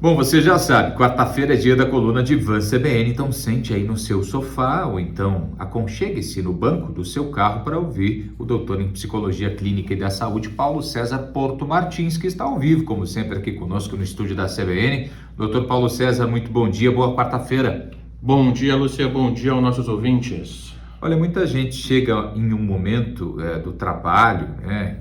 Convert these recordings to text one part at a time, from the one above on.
Bom, você já sabe, quarta-feira é dia da coluna de Van CBN, então sente aí no seu sofá ou então aconchegue-se no banco do seu carro para ouvir o doutor em Psicologia Clínica e da Saúde, Paulo César Porto Martins, que está ao vivo, como sempre, aqui conosco no estúdio da CBN. Doutor Paulo César, muito bom dia, boa quarta-feira. Bom dia, Lúcia, bom dia aos nossos ouvintes. Olha, muita gente chega em um momento do trabalho,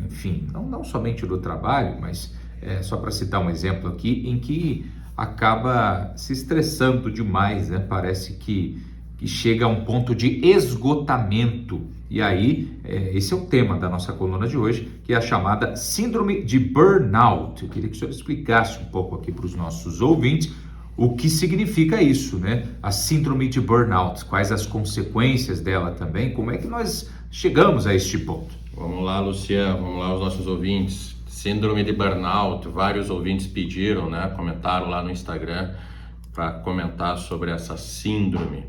enfim, não somente do trabalho, mas só para citar um exemplo aqui, em que acaba se estressando demais, né? Parece que chega a um ponto de esgotamento. E aí, esse é o tema da nossa coluna de hoje, que é a chamada Síndrome de Burnout. Eu queria que o senhor explicasse um pouco aqui para os nossos ouvintes o que significa isso, né? A Síndrome de Burnout, quais as consequências dela também, como é que nós chegamos a este ponto? Vamos lá, Luciano, vamos lá os nossos ouvintes. Síndrome de Burnout, vários ouvintes pediram, né? Comentaram lá no Instagram para comentar sobre essa síndrome.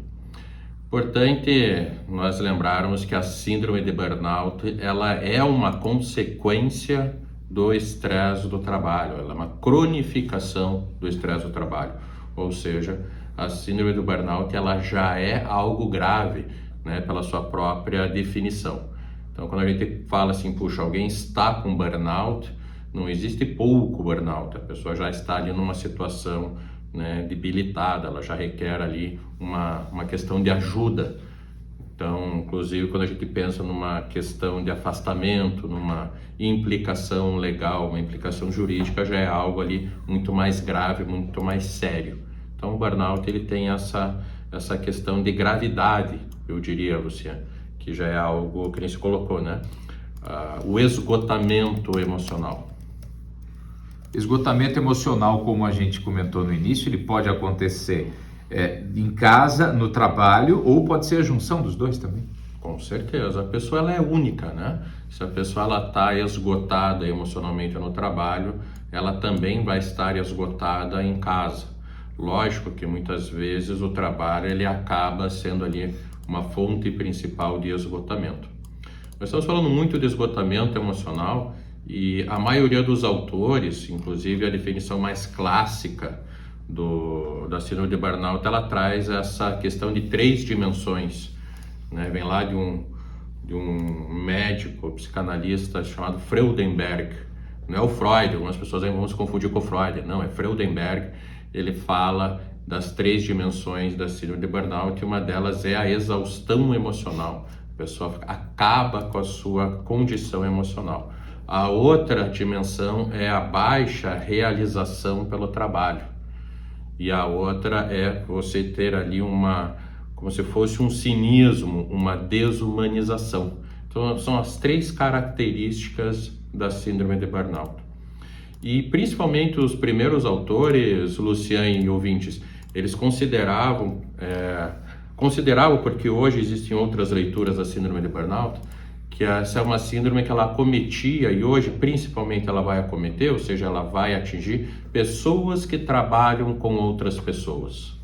Importante nós lembrarmos que a Síndrome de Burnout, ela é uma consequência do estresse do trabalho, ela é uma cronificação do estresse do trabalho. Ou seja, a síndrome do burnout ela já é algo grave, né, pela sua própria definição. Então, quando a gente fala assim, puxa, alguém está com burnout, não existe pouco burnout, a pessoa já está ali numa situação, né, debilitada, ela já requer ali uma questão de ajuda. Então, inclusive, quando a gente pensa numa questão de afastamento, numa implicação legal, uma implicação jurídica, já é algo ali muito mais grave, muito mais sério. Então, o burnout ele tem essa questão de gravidade, eu diria, Luciano, que já é algo que nem se colocou, né? O esgotamento emocional. Esgotamento emocional, como a gente comentou no início, ele pode acontecer em casa, no trabalho, ou pode ser a junção dos dois também? Com certeza, a pessoa ela é única, né? Se a pessoa ela está esgotada emocionalmente no trabalho, ela também vai estar esgotada em casa. Lógico que muitas vezes o trabalho ele acaba sendo ali uma fonte principal de esgotamento. Nós estamos falando muito de esgotamento emocional e a maioria dos autores, inclusive a definição mais clássica da síndrome de burnout, ela traz essa questão de 3 dimensões, né? Vem lá de um médico, psicanalista chamado Freudenberg, não é o Freud, algumas pessoas vão se confundir com o Freud, não, é Freudenberg. Ele fala das 3 dimensões da síndrome de burnout e uma delas é a exaustão emocional, a pessoa acaba com a sua condição emocional. A outra dimensão é a baixa realização pelo trabalho. E a outra é você ter ali como se fosse um cinismo, uma desumanização. Então, são as 3 características da síndrome de burnout. E principalmente os primeiros autores, Luciano e ouvintes, eles consideravam porque hoje existem outras leituras da síndrome de burnout, que essa é uma síndrome que ela acometia e hoje principalmente ela vai acometer, ou seja, ela vai atingir pessoas que trabalham com outras pessoas.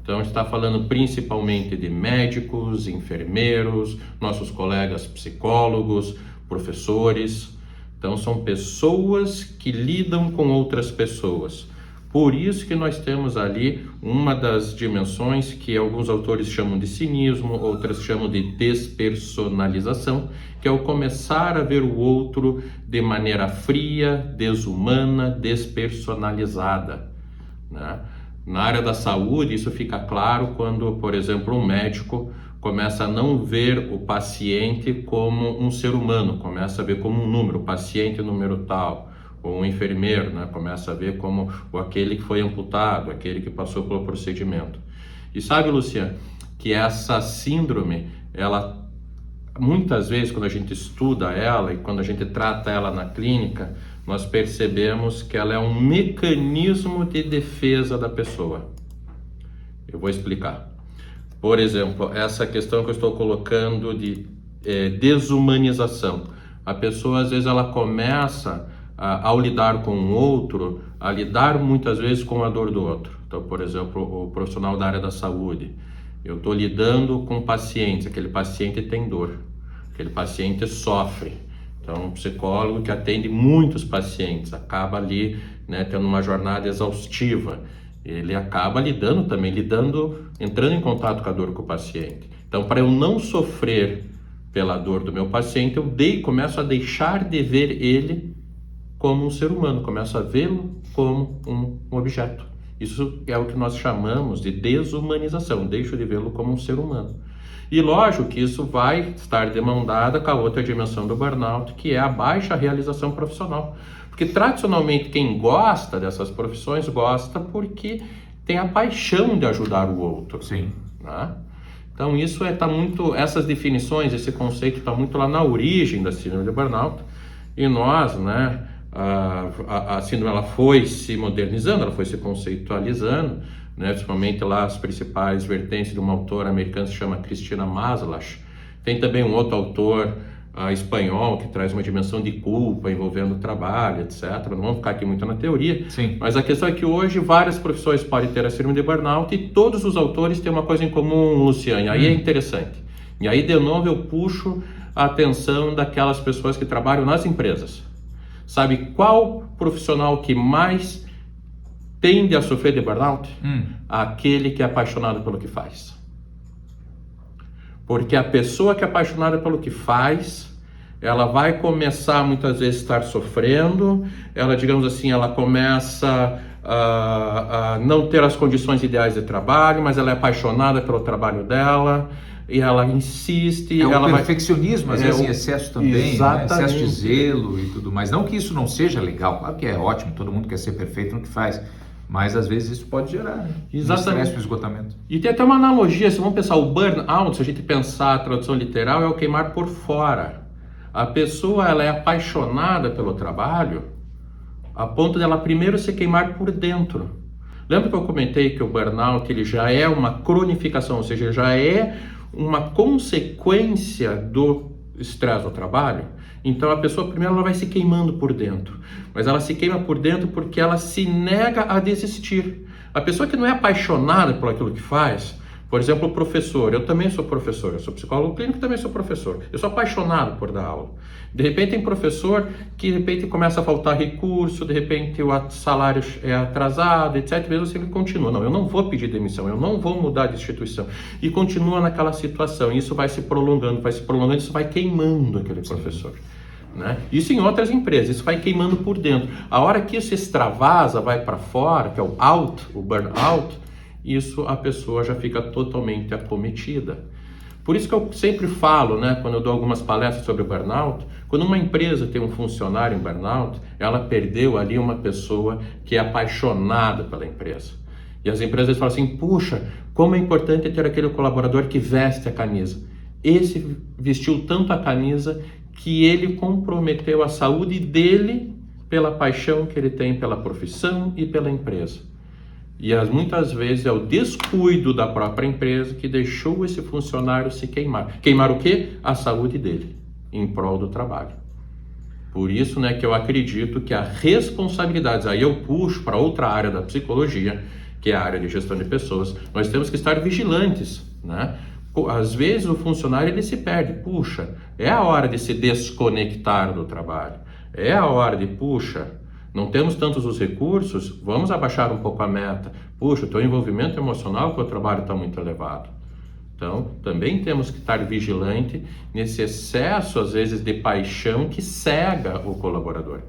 Então a gente está falando principalmente de médicos, enfermeiros, nossos colegas psicólogos, professores. Então são pessoas que lidam com outras pessoas. Por isso que nós temos ali uma das dimensões que alguns autores chamam de cinismo, outras chamam de despersonalização, que é o começar a ver o outro de maneira fria, desumana, despersonalizada, né? Na área da saúde, isso fica claro quando, por exemplo, um médico começa a não ver o paciente como um ser humano, começa a ver como um número, o paciente número tal, ou um enfermeiro, né? Começa a ver como aquele que foi amputado, aquele que passou pelo procedimento. E sabe, Luciano, que essa síndrome, ela muitas vezes quando a gente estuda ela e quando a gente trata ela na clínica, nós percebemos que ela é um mecanismo de defesa da pessoa. Eu vou explicar. Por exemplo, essa questão que eu estou colocando de desumanização. A pessoa, às vezes, ela começa, ao lidar com o outro, a lidar muitas vezes com a dor do outro. Então, por exemplo, o profissional da área da saúde. Eu estou lidando com pacientes, aquele paciente tem dor, aquele paciente sofre. Então, um psicólogo que atende muitos pacientes, acaba ali, né, tendo uma jornada exaustiva. Ele acaba entrando em contato com a dor com o paciente. Então, para eu não sofrer pela dor do meu paciente, começo a deixar de ver ele como um ser humano, começo a vê-lo como um objeto. Isso é o que nós chamamos de desumanização, deixo de vê-lo como um ser humano. E lógico que isso vai estar demandada com a outra dimensão do burnout, que é a baixa realização profissional. Porque tradicionalmente quem gosta dessas profissões gosta porque tem a paixão de ajudar o outro. Sim. Né? Então isso essas definições, esse conceito está muito lá na origem da síndrome de burnout. E nós, né, a síndrome ela foi se modernizando, ela foi se conceitualizando, né, principalmente lá as principais vertentes de uma autora americana que se chama Cristina Maslach. Tem também um outro autor espanhol que traz uma dimensão de culpa envolvendo o trabalho, etc. Não vamos ficar aqui muito na teoria. Sim. Mas a questão é que hoje várias profissões podem ter a síndrome de burnout e todos os autores têm uma coisa em comum, Luciano, e aí é interessante. E aí de novo eu puxo a atenção daquelas pessoas que trabalham nas empresas. Sabe qual profissional que mais tende a sofrer de burnout? Aquele que é apaixonado pelo que faz. Porque a pessoa que é apaixonada pelo que faz, ela vai começar muitas vezes a estar sofrendo, ela, digamos assim, ela começa a não ter as condições ideais de trabalho, mas ela é apaixonada pelo trabalho dela, e ela insiste. O perfeccionismo, às vezes em excesso também, né? Excesso de zelo e tudo mais. Não que isso não seja legal, claro que é ótimo, todo mundo quer ser perfeito no que faz. Mas às vezes isso pode gerar, né? Estresse, um esgotamento. E tem até uma analogia, se vamos pensar o burnout, se a gente pensar a tradução literal, é o queimar por fora. A pessoa ela é apaixonada pelo trabalho a ponto dela primeiro se queimar por dentro. Lembra que eu comentei que o burnout ele já é uma cronificação, ou seja, já é uma consequência do estresse no trabalho? Então a pessoa primeiro ela vai se queimando por dentro, mas ela se queima por dentro porque ela se nega a desistir. A pessoa que não é apaixonada por aquilo que faz, por exemplo, o professor, eu também sou professor, eu sou psicólogo clínico e também sou professor, eu sou apaixonado por dar aula. De repente tem professor que de repente começa a faltar recurso, de repente o salário é atrasado, etc. Mesmo assim ele continua, não, eu não vou pedir demissão, eu não vou mudar de instituição. E continua naquela situação, e isso vai se prolongando, isso vai queimando aquele professor. Né? Isso em outras empresas, isso vai queimando por dentro. A hora que isso extravasa, vai para fora, que é o burnout, isso a pessoa já fica totalmente acometida. Por isso que eu sempre falo, né, quando eu dou algumas palestras sobre burnout, quando uma empresa tem um funcionário em burnout, ela perdeu ali uma pessoa que é apaixonada pela empresa. E as empresas falam assim, puxa, como é importante ter aquele colaborador que veste a camisa. Esse vestiu tanto a camisa que ele comprometeu a saúde dele pela paixão que ele tem pela profissão e pela empresa. E muitas vezes é o descuido da própria empresa que deixou esse funcionário se queimar. Queimar o quê? A saúde dele, em prol do trabalho. Por isso, né, que eu acredito que a responsabilidade, aí eu puxo para outra área da psicologia, que é a área de gestão de pessoas, nós temos que estar vigilantes, né? Às vezes o funcionário ele se perde, puxa, é a hora de se desconectar do trabalho, é a hora de, puxa, não temos tantos os recursos, vamos abaixar um pouco a meta. Puxa, o teu envolvimento emocional com o trabalho está muito elevado. Então, também temos que estar vigilante nesse excesso, às vezes, de paixão que cega o colaborador.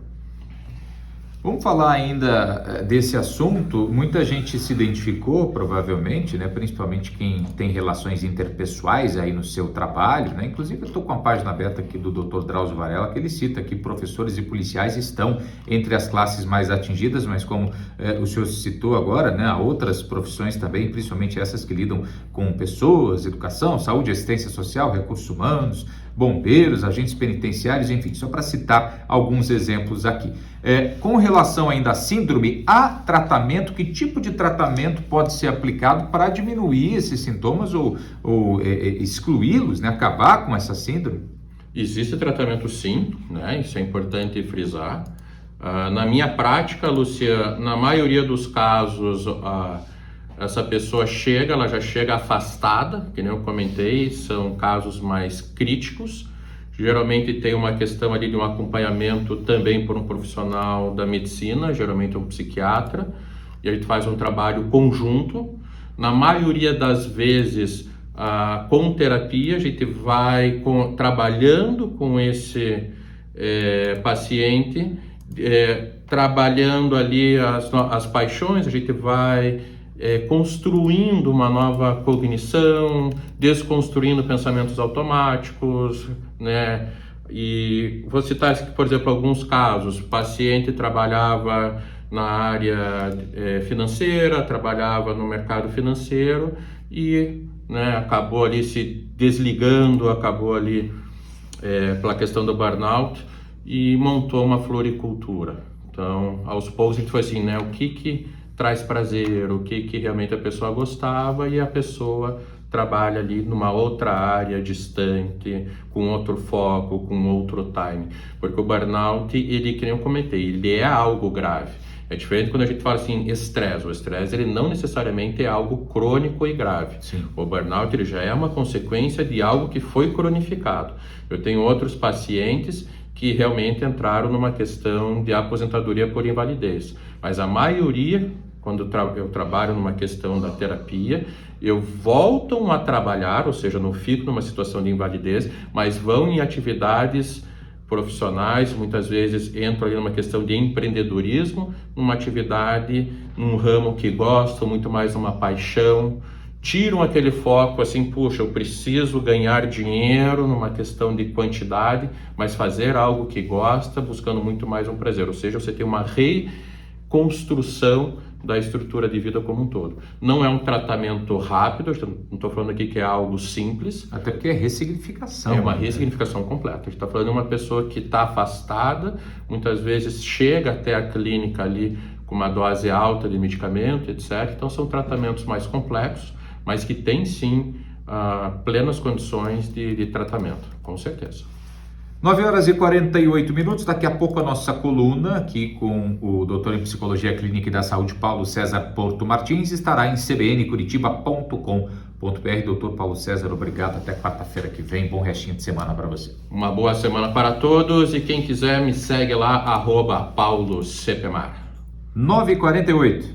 Vamos falar ainda desse assunto. Muita gente se identificou, provavelmente, né? Principalmente quem tem relações interpessoais aí no seu trabalho, né? Inclusive, eu estou com a página aberta aqui do Dr. Drauzio Varela, que ele cita que professores e policiais estão entre as classes mais atingidas, mas como o senhor citou agora, né? Há outras profissões também, principalmente essas que lidam com pessoas, educação, saúde, assistência social, recursos humanos, bombeiros, agentes penitenciários, enfim, só para citar alguns exemplos aqui. Com relação ainda à síndrome, há tratamento? Que tipo de tratamento pode ser aplicado para diminuir esses sintomas ou excluí-los, né? Acabar com essa síndrome? Existe tratamento sim, né? Isso é importante frisar. Na minha prática, Lúcia, na maioria dos casos, essa pessoa ela já chega afastada, que nem eu comentei, são casos mais críticos, Geralmente tem uma questão ali de um acompanhamento também por um profissional da medicina, geralmente um psiquiatra, e a gente faz um trabalho conjunto. Na maioria das vezes, com terapia, a gente vai trabalhando com esse paciente, trabalhando ali as paixões, a gente vai construindo uma nova cognição, desconstruindo pensamentos automáticos, né? E vou citar, por exemplo, alguns casos. O paciente trabalhava na área financeira, trabalhava no mercado financeiro e, né, acabou ali se desligando, acabou ali pela questão do burnout e montou uma floricultura. Então, aos poucos a gente foi assim, né, o que traz prazer, o que realmente a pessoa gostava, e a pessoa trabalha ali numa outra área distante, com outro foco, com outro time. Porque o burnout, ele, que nem eu comentei, ele é algo grave. É diferente quando a gente fala assim, estresse. O estresse, ele não necessariamente é algo crônico e grave. Sim. O burnout, ele já é uma consequência de algo que foi cronificado. Eu tenho outros pacientes que realmente entraram numa questão de aposentadoria por invalidez. Mas a maioria, quando eu trabalho numa questão da terapia, eu voltam a trabalhar, ou seja, não fico numa situação de invalidez, mas vão em atividades profissionais, muitas vezes entram ali numa questão de empreendedorismo, numa atividade, num ramo que gostam, muito mais uma paixão, tiram aquele foco assim, puxa, eu preciso ganhar dinheiro numa questão de quantidade, mas fazer algo que gosta, buscando muito mais um prazer, ou seja, você tem uma reconstrução da estrutura de vida como um todo. Não é um tratamento rápido, não estou falando aqui que é algo simples. Até porque é ressignificação. É uma ressignificação completa. A gente está falando de uma pessoa que está afastada, muitas vezes chega até a clínica ali com uma dose alta de medicamento, etc. Então são tratamentos mais complexos, mas que têm sim plenas condições de tratamento, com certeza. 9h48, daqui a pouco a nossa coluna aqui com o doutor em Psicologia Clínica e da Saúde, Paulo César Porto Martins, estará em cbncuritiba.com.br. Doutor Paulo César, obrigado, até quarta-feira que vem, bom restinho de semana para você. Uma boa semana para todos e quem quiser me segue lá, @PauloCPMar. 9h48.